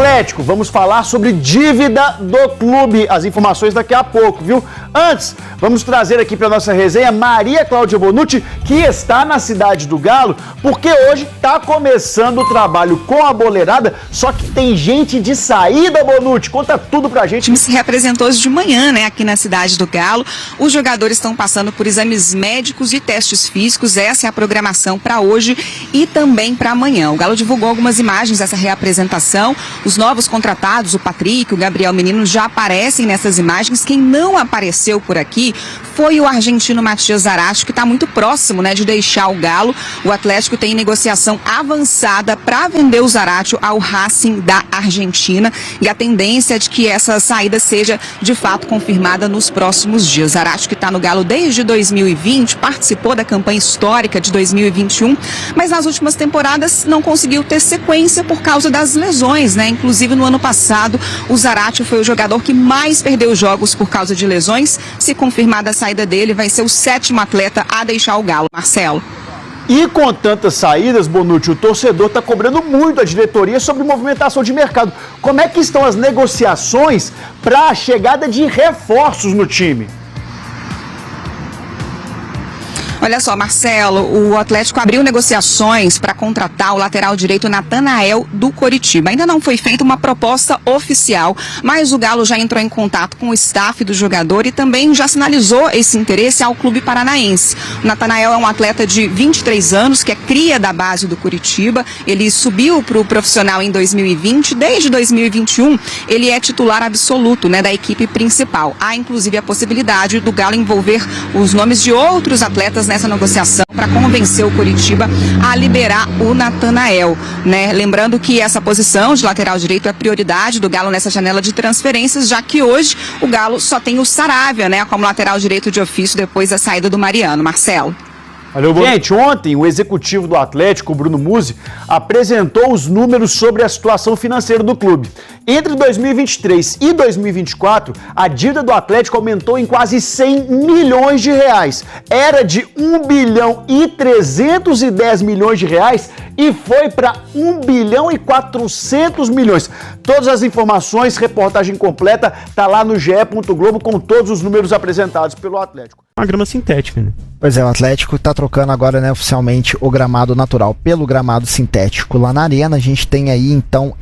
Atlético, vamos falar sobre dívida do clube. As informações daqui a pouco, viu? Antes, vamos trazer aqui para nossa resenha Maria Cláudia Bonucci, que está na Cidade do Galo, porque hoje está começando o trabalho com a boleirada, só que tem gente de saída, Bonucci. Conta tudo pra gente. O time se reapresentou hoje de manhã, né, aqui na Cidade do Galo. Os jogadores estão passando por exames médicos e testes físicos. Essa é a programação para hoje e também para amanhã. O Galo divulgou algumas imagens dessa reapresentação. Os novos contratados, o Patrick, o Gabriel Menino, já aparecem nessas imagens. Quem não apareceu por aqui foi o argentino Matias Zaratio, que está muito próximo, né, de deixar o Galo. O Atlético tem negociação avançada para vender o Zaratio ao Racing da Argentina e a tendência é de que essa saída seja de fato confirmada nos próximos dias. Zaratio, que está no Galo desde 2020, participou da campanha histórica de 2021, mas nas últimas temporadas não conseguiu ter sequência por causa das lesões, né? Inclusive no ano passado, o Zaratio foi o jogador que mais perdeu jogos por causa de lesões. Se confirmada a saída dele, vai ser o 7º atleta a deixar o Galo. Marcelo. E com tantas saídas, Bonucci, o torcedor está cobrando muito a diretoria sobre movimentação de mercado. Como é que estão as negociações para a chegada de reforços no time? Olha só, Marcelo, o Atlético abriu negociações para contratar o lateral direito Natanael do Coritiba. Ainda não foi feita uma proposta oficial, mas o Galo já entrou em contato com o staff do jogador e também já sinalizou esse interesse ao clube paranaense. O Natanael é um atleta de 23 anos, que é cria da base do Coritiba. Ele subiu para o profissional em 2020. Desde 2021, ele é titular absoluto, né, da equipe principal. Há, inclusive, a possibilidade do Galo envolver os nomes de outros atletas nessa negociação para convencer o Coritiba a liberar o Natanael, né? Lembrando que essa posição de lateral direito é prioridade do Galo nessa janela de transferências, já que hoje o Galo só tem o Saravia, né, como lateral direito de ofício depois da saída do Mariano. Marcelo. Valeu, gente, ontem o executivo do Atlético, Bruno Musi, apresentou os números sobre a situação financeira do clube. Entre 2023 e 2024, a dívida do Atlético aumentou em quase 100 milhões de reais. Era de 1 bilhão e 310 milhões de reais e foi para 1 bilhão e 400 milhões. Todas as informações, reportagem completa, tá lá no ge.globo com todos os números apresentados pelo Atlético. Uma grama sintética, né? Pois é, o Atlético está trocando agora, né, oficialmente o gramado natural pelo gramado sintético lá na arena. A gente tem aí, então,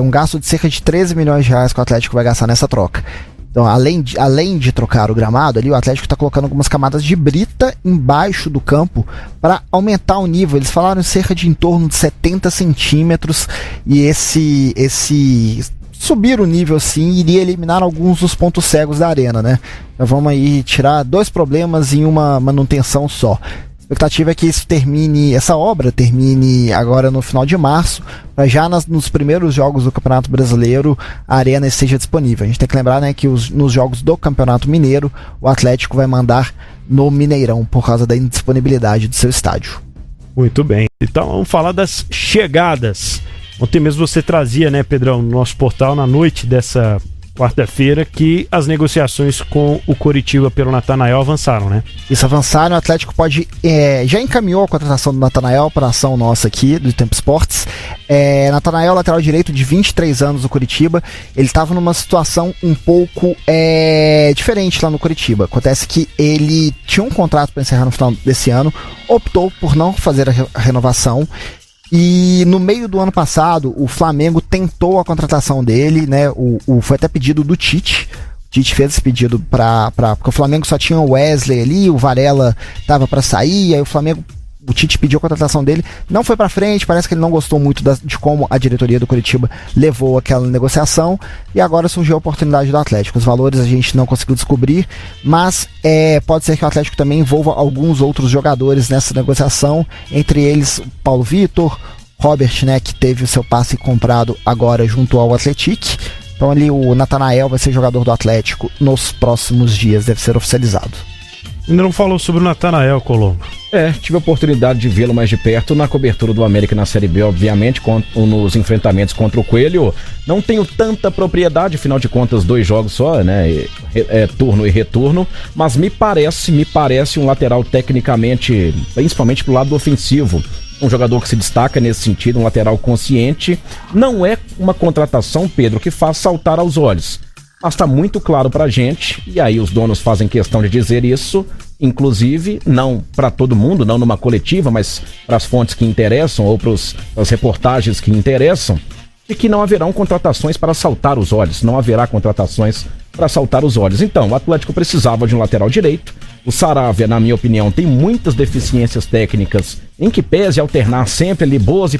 um gasto de cerca de 13 milhões de reais que o Atlético vai gastar nessa troca. Então, além de trocar o gramado ali, o Atlético está colocando algumas camadas de brita embaixo do campo para aumentar o nível. Eles falaram cerca de em torno de 70 centímetros e esse subir o nível assim iria eliminar alguns dos pontos cegos da arena, né? Então vamos aí tirar 2 problemas em uma manutenção só. A expectativa é que essa obra termine agora no final de março, para já nos primeiros jogos do Campeonato Brasileiro a arena esteja disponível. A gente tem que lembrar, né, que nos jogos do Campeonato Mineiro o Atlético vai mandar no Mineirão por causa da indisponibilidade do seu estádio. Muito bem. Então vamos falar das chegadas. Ontem mesmo você trazia, né, Pedrão, no nosso portal, na noite dessa quarta-feira, que as negociações com o Coritiba pelo Natanael avançaram, né? Isso, avançaram. O Atlético já encaminhou a contratação do Natanael para a ação nossa aqui, do Tempo Esportes. Natanael, lateral direito de 23 anos do Coritiba. Ele estava numa situação um pouco diferente lá no Coritiba. Acontece que ele tinha um contrato para encerrar no final desse ano, optou por não fazer a renovação. E no meio do ano passado, o Flamengo tentou a contratação dele, né? Foi até pedido do Tite. O Tite fez esse pedido porque o Flamengo só tinha o Wesley ali, o Varela tava para sair, aí o Tite pediu a contratação dele, não foi pra frente, parece que ele não gostou muito de como a diretoria do Coritiba levou aquela negociação, e agora surgiu a oportunidade do Atlético. Os valores a gente não conseguiu descobrir, mas pode ser que o Atlético também envolva alguns outros jogadores nessa negociação, entre eles Paulo Vitor, Robert, né, que teve o seu passe comprado agora junto ao Atlético. Então ali o Natanael vai ser jogador do Atlético nos próximos dias, deve ser oficializado. Ainda não falou sobre o Natanael, Colombo. Tive a oportunidade de vê-lo mais de perto na cobertura do América na Série B, obviamente, nos enfrentamentos contra o Coelho. Não tenho tanta propriedade, afinal de contas, 2 jogos só, né? Turno e retorno, mas me parece um lateral tecnicamente, principalmente pro lado ofensivo, um jogador que se destaca nesse sentido, um lateral consciente. Não é uma contratação, Pedro, que faz saltar aos olhos. Mas está muito claro pra gente, e aí os donos fazem questão de dizer isso, inclusive, não para todo mundo, não numa coletiva, mas para as fontes que interessam ou para as reportagens que interessam, de que não haverão contratações para saltar os olhos, não haverá contratações para saltar os olhos. Então, o Atlético precisava de um lateral direito. O Saravia, na minha opinião, tem muitas deficiências técnicas, em que pese alternar sempre ali boas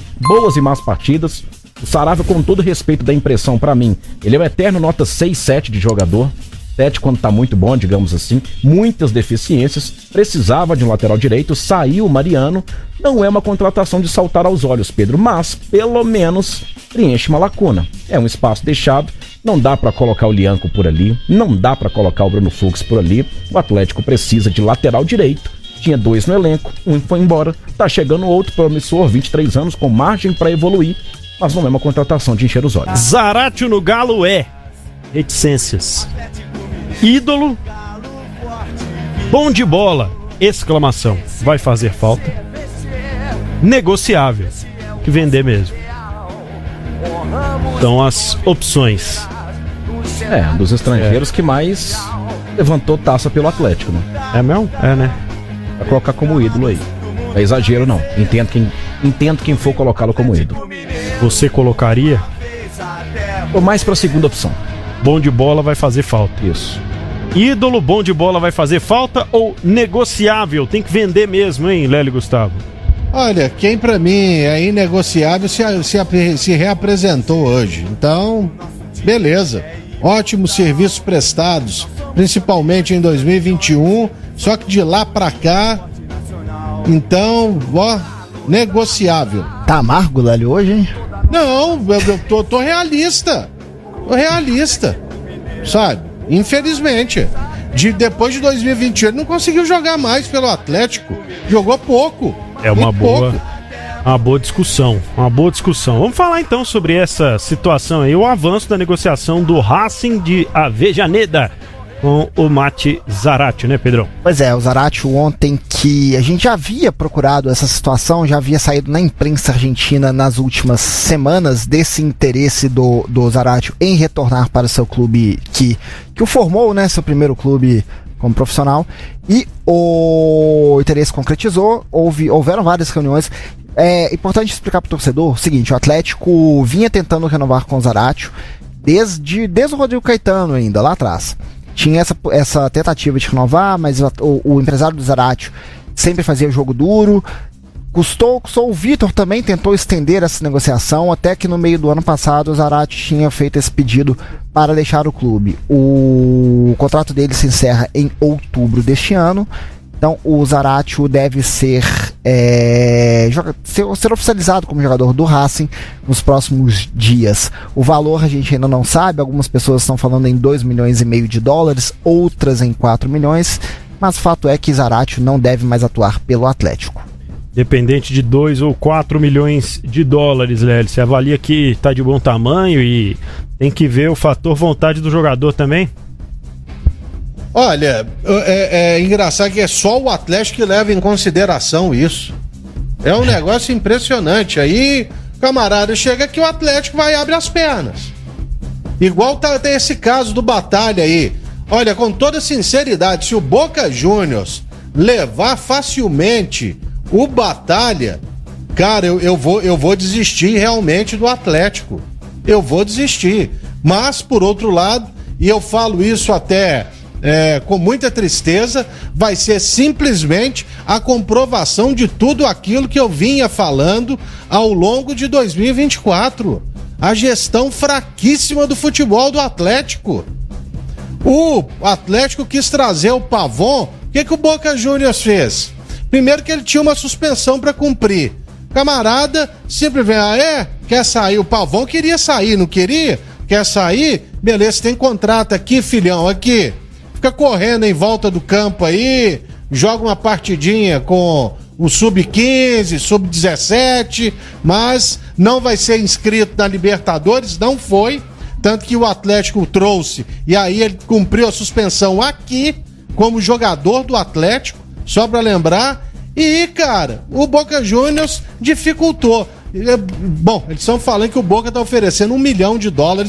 e más partidas. O Saravia, com todo respeito da impressão pra mim, ele é o eterno nota 6, 7 de jogador. 7 quando tá muito bom, digamos assim. Muitas deficiências. Precisava de um lateral direito. Saiu o Mariano. Não é uma contratação de saltar aos olhos, Pedro, mas pelo menos preenche uma lacuna. É um espaço deixado. Não dá pra colocar o Lianco por ali. Não dá pra colocar o Bruno Fux por ali. O Atlético precisa de lateral direito. Tinha 2 no elenco. Um foi embora. Tá chegando outro promissor, 23 anos, com margem pra evoluir. Mas não é uma contratação de encher os olhos. Zaratio no Galo é reticências. Ídolo, bom de bola, exclamação, vai fazer falta. Negociável, que vender mesmo. Então as opções. Um dos estrangeiros que mais levantou taça pelo Atlético, né? É mesmo? É, né? Pra colocar como ídolo aí. É exagero não, entendo quem for colocá-lo como ídolo. Você colocaria? Ou mais pra segunda opção. Bom de bola vai fazer falta. Isso. Ídolo, bom de bola vai fazer falta ou negociável? Tem que vender mesmo, hein, Lélio Gustavo? Olha, quem pra mim é inegociável se reapresentou hoje. Então, beleza. Ótimos serviços prestados, principalmente em 2021. Só que de lá pra cá, então, negociável. Tá amargo, Lélio, hoje, hein? Não, eu tô realista. Tô realista. Sabe? Infelizmente. Depois de 2021, ele não conseguiu jogar mais pelo Atlético. Jogou pouco. É uma boa discussão. Uma boa discussão. Vamos falar então sobre essa situação aí, o avanço da negociação do Racing de Avejaneda com o Mate Zaratio, né, Pedrão? Pois é, o Zaratio ontem, que a gente já havia procurado essa situação, já havia saído na imprensa argentina nas últimas semanas desse interesse do Zaratio em retornar para o seu clube que o formou, né, seu primeiro clube como profissional, e o interesse concretizou, houveram várias reuniões. É importante explicar para o torcedor o seguinte: o Atlético vinha tentando renovar com o Zaratio desde o Rodrigo Caetano ainda, lá atrás. Tinha essa tentativa de renovar, mas o empresário do Zaratio sempre fazia jogo duro. Custou, o Vitor também tentou estender essa negociação, até que no meio do ano passado o Zaratio tinha feito esse pedido para deixar o clube. O contrato dele se encerra em outubro deste ano. Então o Zaratio deve ser oficializado como jogador do Racing nos próximos dias. O valor a gente ainda não sabe, algumas pessoas estão falando em 2,5 milhões de dólares, outras em 4 milhões, mas o fato é que Zaratio não deve mais atuar pelo Atlético. Dependente de 2 ou 4 milhões de dólares, Lélio, você avalia que está de bom tamanho e tem que ver o fator vontade do jogador também? Olha, é engraçado que é só o Atlético que leva em consideração isso. É um negócio impressionante. Aí, camarada, chega que o Atlético vai e abre as pernas. Igual tem esse caso do Batalha aí. Olha, com toda sinceridade, se o Boca Juniors levar facilmente o Batalha, cara, eu vou desistir realmente do Atlético. Eu vou desistir. Mas, por outro lado, e eu falo isso até com muita tristeza, vai ser simplesmente a comprovação de tudo aquilo que eu vinha falando ao longo de 2024. A gestão fraquíssima do futebol do Atlético. O Atlético quis trazer o Pavon. O que o Boca Juniors fez? Primeiro que ele tinha uma suspensão para cumprir. Camarada, simplesmente, quer sair? O Pavon queria sair, não queria? Quer sair? Beleza, tem contrato aqui, filhão, aqui. Fica correndo em volta do campo aí, joga uma partidinha com o Sub-15, Sub-17, mas não vai ser inscrito na Libertadores, não foi. Tanto que o Atlético o trouxe e aí ele cumpriu a suspensão aqui como jogador do Atlético, só para lembrar. E, cara, o Boca Juniors dificultou. Bom, eles estão falando que o Boca tá oferecendo $1 milhão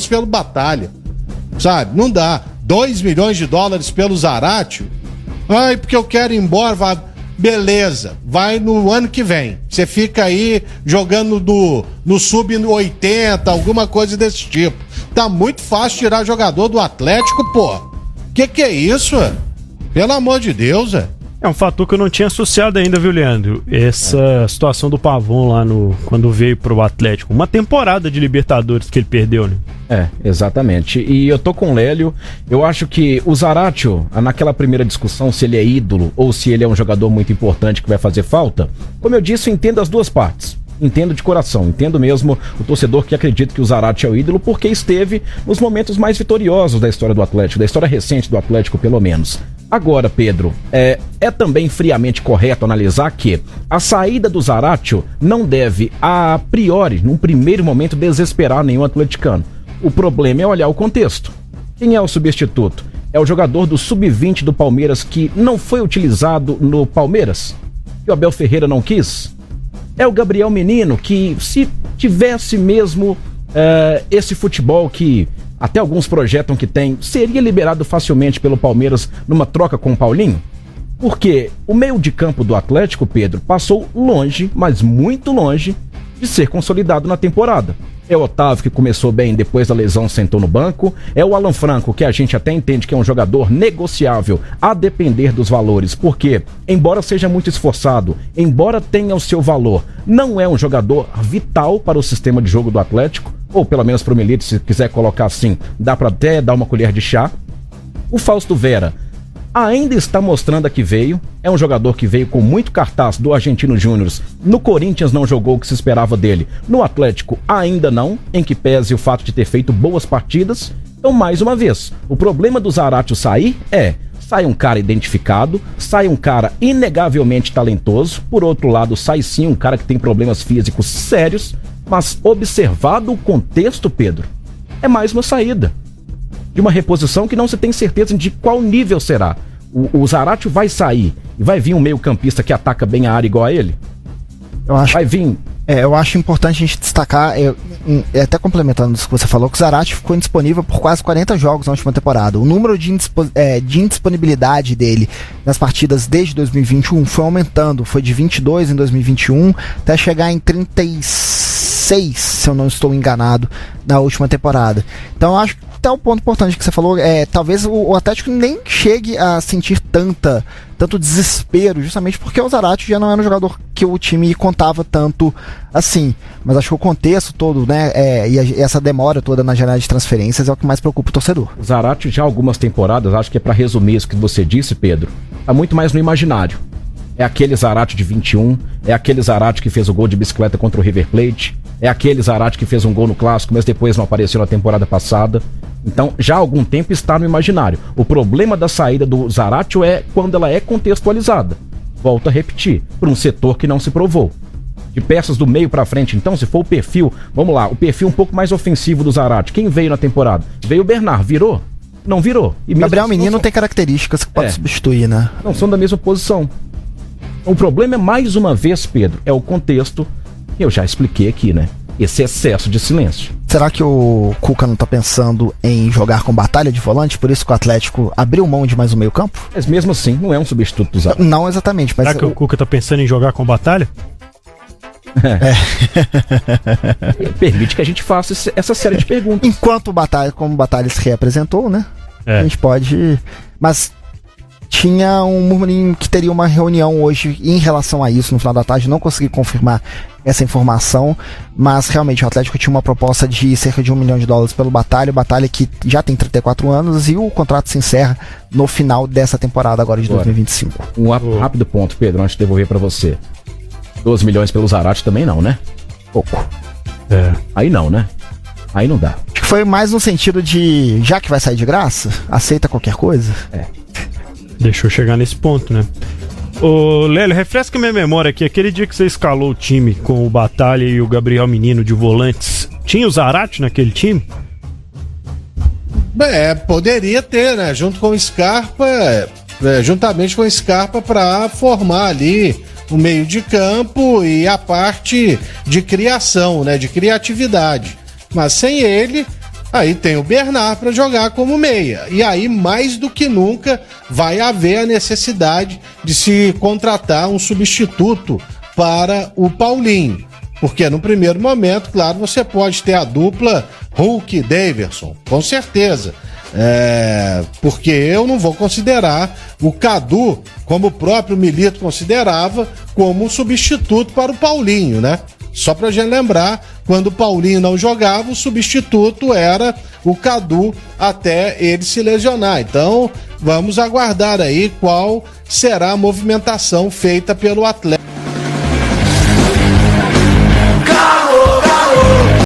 pelo Batalha. Sabe? Não dá. $2 milhões pelo Zaratio? Ai, porque eu quero ir embora. Vai... Beleza, vai no ano que vem. Você fica aí jogando no sub-80, alguma coisa desse tipo. Tá muito fácil tirar jogador do Atlético, pô. Que é isso? Pelo amor de Deus, É um fator que eu não tinha associado ainda, viu, Leandro? Essa situação do Pavon lá quando veio pro Atlético. Uma temporada de Libertadores que ele perdeu, né? Exatamente. E eu tô com o Lélio. Eu acho que o Zaratio, naquela primeira discussão, se ele é ídolo ou se ele é um jogador muito importante que vai fazer falta, como eu disse, eu entendo as duas partes. Entendo de coração, entendo mesmo o torcedor que acredita que o Zaratio é o ídolo porque esteve nos momentos mais vitoriosos da história do Atlético, da história recente do Atlético, pelo menos. Agora, Pedro, é também friamente correto analisar que a saída do Zaratio não deve, a priori, num primeiro momento, desesperar nenhum atleticano. O problema é olhar o contexto. Quem é o substituto? É o jogador do sub-20 do Palmeiras que não foi utilizado no Palmeiras? Que o Abel Ferreira não quis? É o Gabriel Menino que, se tivesse mesmo esse futebol que até alguns projetam que tem, seria liberado facilmente pelo Palmeiras numa troca com o Paulinho? Porque o meio de campo do Atlético, Pedro, passou longe, mas muito longe, de ser consolidado na temporada. É o Otávio que começou bem, depois da lesão sentou no banco. É o Alan Franco, que a gente até entende que é um jogador negociável, a depender dos valores, porque, embora seja muito esforçado, embora tenha o seu valor, não é um jogador vital para o sistema de jogo do Atlético, ou pelo menos para o Milito, se quiser colocar assim, dá para até dar uma colher de chá. O Fausto Vera ainda está mostrando a que veio, é um jogador que veio com muito cartaz do Argentino Júnior. No Corinthians não jogou o que se esperava dele, no Atlético ainda não, em que pese o fato de ter feito boas partidas. Então, mais uma vez, o problema do Zaratio sair sai um cara identificado, sai um cara inegavelmente talentoso, por outro lado sai sim um cara que tem problemas físicos sérios, mas observado o contexto, Pedro, é mais uma saída de uma reposição que não se tem certeza de qual nível será. O Zaratio vai sair e vai vir um meio-campista que ataca bem a área igual a ele? Vai vir. Eu acho importante a gente destacar, até complementando isso que você falou, que o Zaratio ficou indisponível por quase 40 jogos na última temporada. O número de indisponibilidade dele nas partidas desde 2021 foi aumentando, foi de 22 em 2021 até chegar em 36, se eu não estou enganado, na última temporada. Então eu acho que até o ponto importante que você falou, talvez o Atlético nem chegue a sentir tanto desespero, justamente porque o Zaratio já não era um jogador que o time contava tanto assim. Mas acho que o contexto todo, né, e essa demora toda na janela de transferências é o que mais preocupa o torcedor. O Zaratio já há algumas temporadas, acho que é para resumir isso que você disse, Pedro, tá muito mais no imaginário. É aquele Zaratio de 21, é aquele Zaratio que fez o gol de bicicleta contra o River Plate, é aquele Zaratio que fez um gol no Clássico, mas depois não apareceu na temporada passada. Então, já há algum tempo está no imaginário. O problema da saída do Zaratio é quando ela é contextualizada. Volto a repetir, por um setor que não se provou. De peças do meio pra frente, então, se for o perfil, vamos lá, o perfil um pouco mais ofensivo do Zaratio, quem veio na temporada? Veio o Bernard, virou? Não virou. E Gabriel Menino tem características que pode substituir, né? Não são da mesma posição. O problema é, mais uma vez, Pedro, é o contexto que eu já expliquei aqui, né? Esse excesso de silêncio. Será que o Cuca não tá pensando em jogar com Batalha de volante, por isso que o Atlético abriu mão de mais um meio campo? Mas mesmo assim, não é um substituto do Zaratio. Não exatamente, mas... Será que o Cuca tá pensando em jogar com Batalha? Permite que a gente faça essa série de perguntas. Enquanto como Batalha se reapresentou, né? A gente pode... Mas tinha um murmurinho que teria uma reunião hoje em relação a isso no final da tarde. Não consegui confirmar essa informação, mas realmente o Atlético tinha uma proposta de cerca de $1 milhão pelo Batalha. O Batalha que já tem 34 anos e o contrato se encerra no final dessa temporada agora de 2025. Um rápido ponto, Pedro, antes de devolver pra você. 12 milhões pelo Zaratio também não, né? Pouco. Aí não, né? Aí não dá. Acho que foi mais no sentido de, já que vai sair de graça, aceita qualquer coisa. Deixa eu chegar nesse ponto, né? Ô, Lélio, refresca minha memória aqui. Aquele dia que você escalou o time com o Batalha e o Gabriel Menino de volantes, tinha o Zaratio naquele time? Poderia ter, né? Junto com o Scarpa, juntamente com o Scarpa, pra formar ali o meio de campo e a parte de criação, né, de criatividade. Mas sem ele, aí tem o Bernard para jogar como meia. E aí, mais do que nunca, vai haver a necessidade de se contratar um substituto para o Paulinho. Porque no primeiro momento, claro, você pode ter a dupla Hulk e Daverson, com certeza. Porque eu não vou considerar o Cadu, como o próprio Milito considerava, como um substituto para o Paulinho, né? Só pra gente lembrar, quando o Paulinho não jogava, o substituto era o Cadu até ele se lesionar. Então, vamos aguardar aí qual será a movimentação feita pelo Atlético